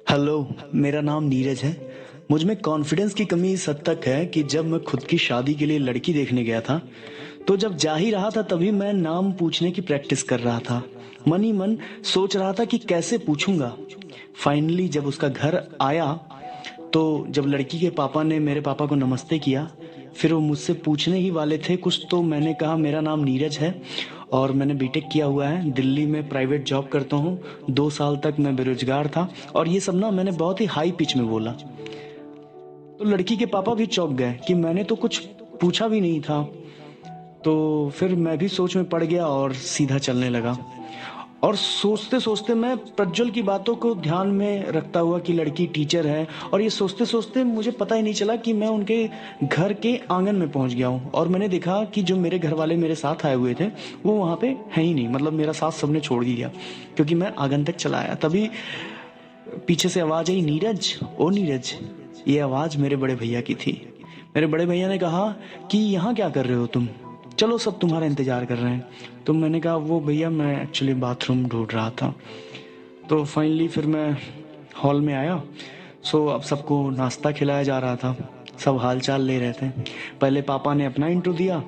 Hello, मेरा नाम नीरज है। मुझ में कॉन्फिडेंस की कमी इस हद तक है कि जब मैं खुद की शादी के लिए लड़की देखने गया था, तो जब जा ही रहा था तभी मैं नाम पूछने की प्रैक्टिस कर रहा था। मन ही मन सोच रहा था कि कैसे पूछूंगा। फाइनली जब उसका घर आया, तो जब लड़की के पापा ने मेरे पापा को नमस्ते किया, फिर वो मुझसे पूछने ही वाले थे कुछ, तो मैंने कहा मेरा नाम नीरज है और मैंने बीटेक किया हुआ है, दिल्ली में प्राइवेट जॉब करता हूँ। 2 साल तक मैं बेरोजगार था और ये सब ना मैंने बहुत ही हाई पिच में बोला। तो लड़की के पापा भी चौंक गए कि मैंने तो कुछ पूछा भी नहीं था। तो फिर मैं भी सोच में पड़ गया और सीधा चलने लगा। और सोचते सोचते मैं प्रज्वल की बातों को ध्यान में रखता हुआ कि लड़की टीचर है, और ये सोचते सोचते मुझे पता ही नहीं चला कि मैं उनके घर के आंगन में पहुंच गया हूँ। और मैंने देखा कि जो मेरे घर वाले मेरे साथ आए हुए थे वो वहां पे है ही नहीं, मतलब मेरा साथ सबने छोड़ ही दिया क्योंकि मैं आंगन तक चला आया। तभी पीछे से आवाज आई, नीरज, ओ नीरज। ये आवाज मेरे बड़े भैया की थी। मेरे बड़े भैया ने कहा कि यहाँ क्या कर रहे हो तुम, चलो सब तुम्हारा इंतजार कर रहे हैं। तो मैंने कहा वो भैया मैं एक्चुअली बाथरूम ढूंढ रहा था। तो फाइनली फिर मैं हॉल में आया। सो अब सबको नाश्ता खिलाया जा रहा था, सब हाल चाल ले रहे थे। पहले पापा ने अपना इंट्रो दिया,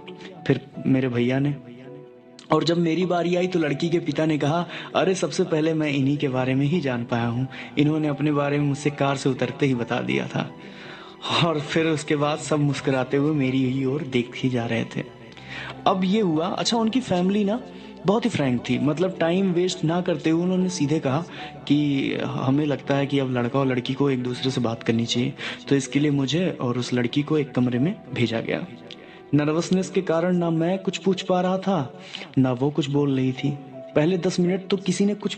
फिर मेरे भैया ने। और जब मेरी बारी आई तो लड़की के पिता ने कहा, अरे सबसे पहले मैं इन्हीं के बारे में ही जान पाया हूँ, इन्होंने अपने बारे में मुझसे कार से उतरते ही बता दिया था। और फिर उसके बाद सब मुस्कुराते हुए मेरी ही ओर देख ही जा रहे थे। अब ये हुआ, अच्छा उनकी फैमिली ना बहुत ही फ्रैंक थी, मतलब टाइम वेस्ट ना करते हुए उन्होंने सीधे कहा कि हमें लगता है कि अब लड़का और लड़की को एक दूसरे से बात करनी चाहिए। तो इसके लिए मुझे और उस लड़की को एक कमरे में भेजा गया। नर्वसनेस के कारण ना मैं कुछ पूछ पा रहा था, ना वो कुछ बोल रही थी। पहले 10 मिनट तो किसी ने कुछ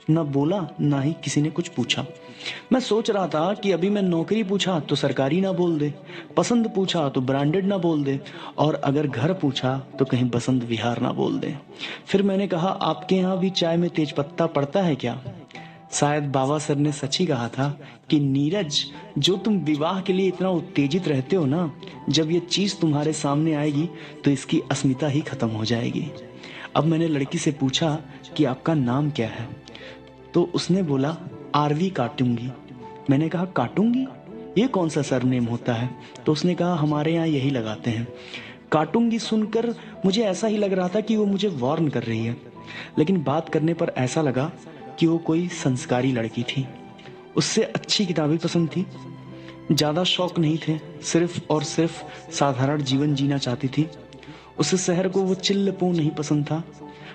ना बोला, ना ही किसी ने कुछ पूछा। मैं सोच रहा था कि अभी मैं नौकरी पूछा तो सरकारी ना बोल दे, पसंद पूछा तो ब्रांडेड ना बोल दे, और अगर घर पूछा तो कहीं बसंत विहार ना बोल दे। फिर मैंने कहा, आपके यहाँ भी चाय में तेज पत्ता पड़ता है क्या? शायद बाबा सर ने सच ही कहा था कि नीरज, जो तुम विवाह के लिए इतना उत्तेजित रहते हो ना, जब ये चीज तुम्हारे सामने आएगी तो इसकी अस्मिता ही खत्म हो जाएगी। अब मैंने लड़की से पूछा कि आपका नाम क्या है? तो उसने बोला, आरवी काटूंगी। मैंने कहा, काटूंगी, ये कौन सा सरनेम होता है? तो उसने कहा, हमारे यहाँ यही लगाते हैं। काटूंगी सुनकर मुझे ऐसा ही लग रहा था कि वो मुझे वार्न कर रही है, लेकिन बात करने पर ऐसा लगा कि वो कोई संस्कारी लड़की थी। उससे अच्छी किताबें पसंद थी, ज्यादा शौक नहीं थे, सिर्फ और सिर्फ साधारण जीवन जीना चाहती थी। उसे शहर को वो चिल्लपो नहीं पसंद था।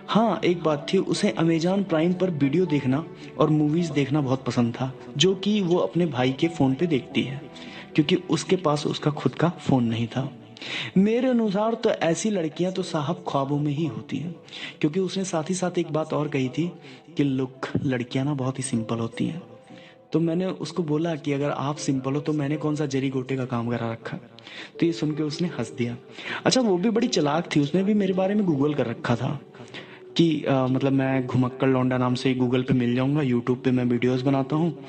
हाँ, एक बात थी, उसे अमेजॉन प्राइम पर वीडियो देखना और मूवीज देखना बहुत पसंद था, जो कि वो अपने भाई के फोन पे देखती है, क्योंकि उसके पास उसका खुद का फोन नहीं था। मेरे अनुसार तो ऐसी लड़कियां तो साहब ख्वाबों में ही होती हैं, क्योंकि उसने साथ ही साथ एक बात और कही थी कि लुक, लड़कियां ना बहुत ही सिंपल होती हैं। तो मैंने उसको बोला कि अगर आप सिंपल हो तो मैंने कौन सा जरी गोटे का काम करा रखा। तो ये सुन के उसने हंस दिया। अच्छा, वो भी बड़ी चालाक थी, उसने भी मेरे बारे में गूगल कर रखा था कि मतलब मैं घुमक्कड़ लौंडा नाम से गूगल पे मिल जाऊंगा, यूट्यूब पे मैं वीडियोस बनाता हूँ।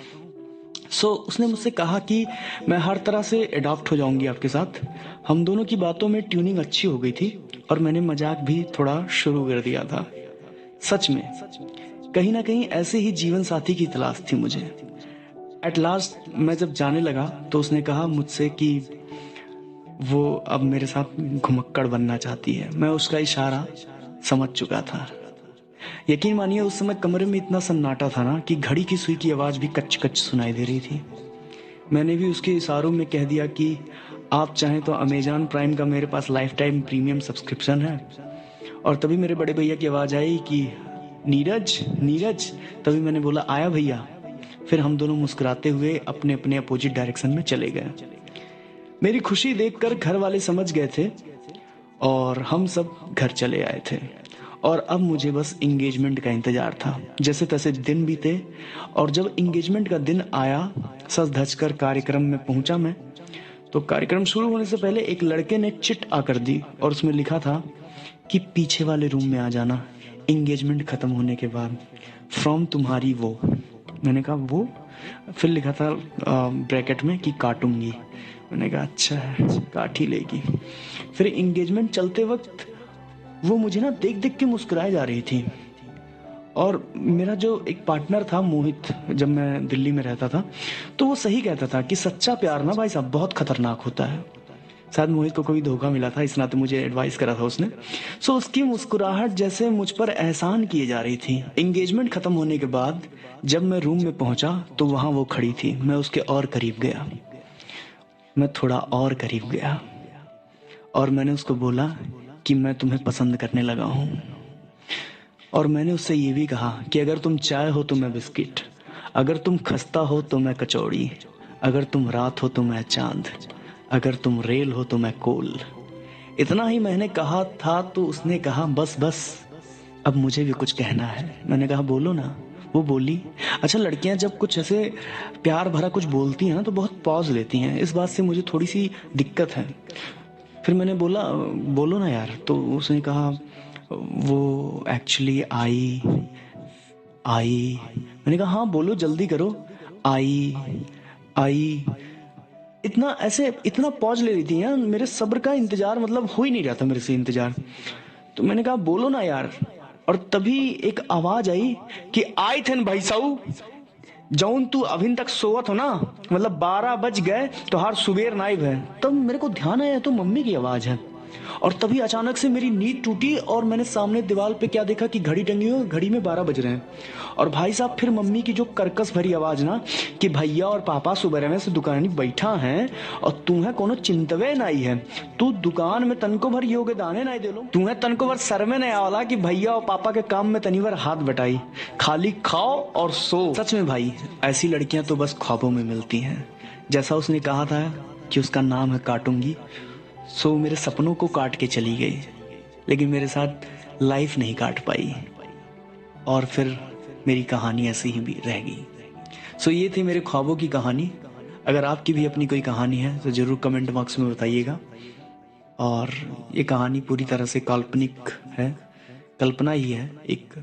सो उसने मुझसे कहा कि मैं हर तरह से अडॉप्ट हो जाऊंगी आपके साथ। हम दोनों की बातों में ट्यूनिंग अच्छी हो गई थी और मैंने मजाक भी थोड़ा शुरू कर दिया था। सच में कहीं ना कहीं ऐसे ही जीवन साथी की तलाश थी मुझे। एट लास्ट मैं जब जाने लगा तो उसने कहा मुझसे कि वो अब मेरे साथ घुमक्कड़ बनना चाहती है। मैं उसका इशारा समझ चुका था। यकीन मानिए उस समय कमरे में इतना सन्नाटा था ना कि घड़ी की सुई की आवाज भी कच कच सुनाई दे रही थी। मैंने भी उसके इशारों में कह दिया कि आप चाहें तो अमेजॉन प्राइम का मेरे पास लाइफ टाइम प्रीमियम सब्सक्रिप्शन है। और तभी मेरे बड़े भैया की आवाज आई कि नीरज, नीरज। तभी मैंने बोला, आया भैया। फिर हम दोनों मुस्कुराते हुए अपने अपने अपोजिट डायरेक्शन में चले गए। मेरी खुशी देखकर घर वाले समझ गए थे और हम सब घर चले आए थे। और अब मुझे बस इंगेजमेंट का इंतजार था। जैसे तैसे दिन बीते और जब इंगेजमेंट का दिन आया, सज धज कर कार्यक्रम में पहुंचा मैं। तो कार्यक्रम शुरू होने से पहले एक लड़के ने चिट आकर दी और उसमें लिखा था कि पीछे वाले रूम में आ जाना एंगेजमेंट खत्म होने के बाद, फ्रॉम तुम्हारी वो। मैंने कहा वो? फिर लिखा था ब्रैकेट में कि काटूंगी। मैंने कहा अच्छा है, काट ही लेगी। फिर एंगेजमेंट चलते वक्त वो मुझे ना देख देख के मुस्कुराए जा रही थी। और मेरा जो एक पार्टनर था मोहित, जब मैं दिल्ली में रहता था, तो वो सही कहता था कि सच्चा प्यार ना भाई साहब बहुत खतरनाक होता है। शायद मोहित को कोई धोखा मिला था, इस नाते मुझे एडवाइस करा था उसने। सो उसकी मुस्कुराहट जैसे मुझ पर एहसान किए जा रही थी। एंगेजमेंट खत्म होने के बाद जब मैं रूम में पहुंचा तो वहां वो खड़ी थी। मैं उसके और करीब गया, मैं थोड़ा और करीब गया और मैंने उसको बोला कि मैं तुम्हें पसंद करने लगा हूं। और मैंने उससे ये भी कहा कि अगर तुम चाय हो तो मैं बिस्किट, अगर तुम खस्ता हो तो मैं कचौड़ी, अगर तुम रात हो तो मैं चांद, अगर तुम रेल हो तो मैं कोल। इतना ही मैंने कहा था तो उसने कहा बस बस, अब मुझे भी कुछ कहना है। मैंने कहा बोलो ना। वो बोली, अच्छा लड़कियां जब कुछ ऐसे प्यार भरा कुछ बोलती हैं ना तो बहुत पॉज लेती हैं, इस बात से मुझे थोड़ी सी दिक्कत है। फिर मैंने बोला बोलो ना यार। तो उसने कहा वो एक्चुअली आई आई। मैंने कहा हाँ बोलो जल्दी करो। आई आई। इतना ऐसे इतना पॉज ले रही थी यार, मेरे सब्र का इंतजार मतलब हो ही नहीं रहा था मेरे से इंतजार। तो मैंने कहा बोलो ना यार। और तभी एक आवाज आई कि आई थे भाई साहू, जौन तू अभी तक सोवत हो ना, मतलब 12 बज गए तो हर सुबेर नाइब है। तब मेरे को ध्यान आया तो मम्मी की आवाज है। और तभी अचानक से मेरी नींद टूटी और मैंने सामने दीवार पे क्या देखा कि घड़ी टंगी हुई, घड़ी में 12 बज रहे हैं। और भाई साहब फिर मम्मी की जो कर्कश भरी आवाज ना कि भैया और पापा सुबह में से दुकानी बैठा हैं और तुम्हें कोनो चिंतवे नहीं है, तू दुकान में तनको भर योगदाने नहीं दे लो, तुम्हें तनको भर सर में नहीं आवला कि भैया और पापा के काम में तनी भर हाथ बटाई, खाली खाओ और सो। सच में भाई ऐसी लड़कियां तो बस ख्वाबों में मिलती हैं। जैसा उसने कहा था कि उसका नाम है काटूंगी, सो मेरे सपनों को काट के चली गई, लेकिन मेरे साथ लाइफ नहीं काट पाई और फिर मेरी कहानी ऐसी ही भी रह गई। सो ये थी मेरे ख्वाबों की कहानी। अगर आपकी भी अपनी कोई कहानी है तो ज़रूर कमेंट बॉक्स में बताइएगा। और ये कहानी पूरी तरह से काल्पनिक है, कल्पना ही है, एक